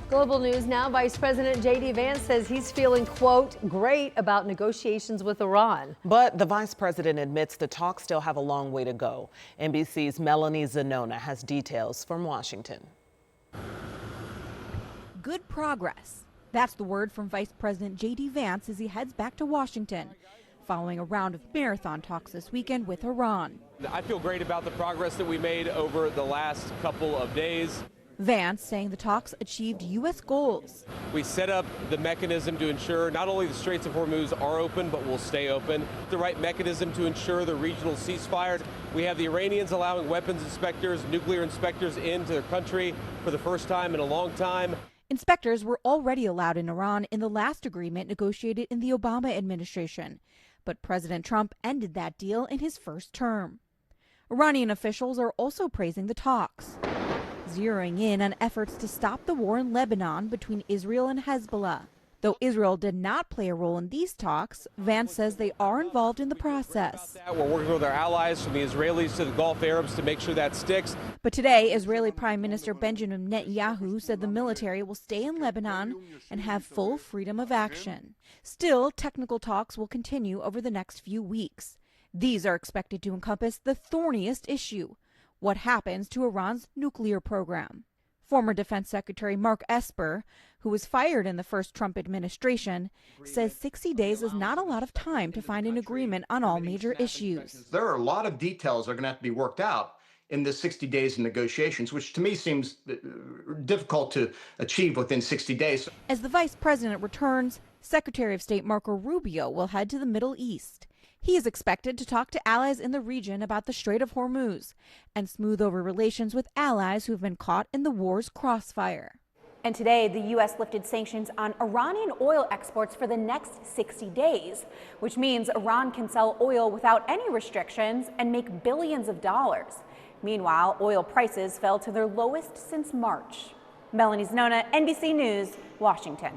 Global news now. Vice President JD Vance says he's feeling, quote, great about negotiations with Iran. But the vice president admits the talks still have a long way to go. NBC's Melanie Zanona has details from Washington. Good progress. That's the word from Vice President JD Vance as he heads back to Washington, following a round of marathon talks this weekend with Iran. I feel great about the progress that we made over the last couple of days. Vance saying the talks achieved U.S. goals. We set up the mechanism to ensure not only the Straits of Hormuz are open, but will stay open. The right mechanism to ensure the regional ceasefire. We have the Iranians allowing weapons inspectors, nuclear inspectors into their country for the first time in a long time. Inspectors were already allowed in Iran in the last agreement negotiated in the Obama administration, but President Trump ended that deal in his first term. Iranian officials are also praising the talks, zeroing in on efforts to stop the war in Lebanon between Israel and Hezbollah. Though Israel did not play a role in these talks, Vance says they are involved in the process. We're working with our allies, from the Israelis to the Gulf Arabs, to make sure that sticks. But today, Israeli Prime Minister Benjamin Netanyahu said the military will stay in Lebanon and have full freedom of action. Still, technical talks will continue over the next few weeks. These are expected to encompass the thorniest issue: what happens to Iran's nuclear program. Former Defense Secretary Mark Esper, who was fired in the first Trump administration, says 60 days is not a lot of time to find an agreement on all major issues. There are a lot of details that are going to have to be worked out in the 60 days of negotiations, which to me seems difficult to achieve within 60 days. As the vice president returns, Secretary of State Marco Rubio will head to the Middle East. He is expected to talk to allies in the region about the Strait of Hormuz and smooth over relations with allies who have been caught in the war's crossfire. And today, the U.S. lifted sanctions on Iranian oil exports for the next 60 days, which means Iran can sell oil without any restrictions and make billions of dollars. Meanwhile, oil prices fell to their lowest since March. Melanie Zanona, NBC News, Washington.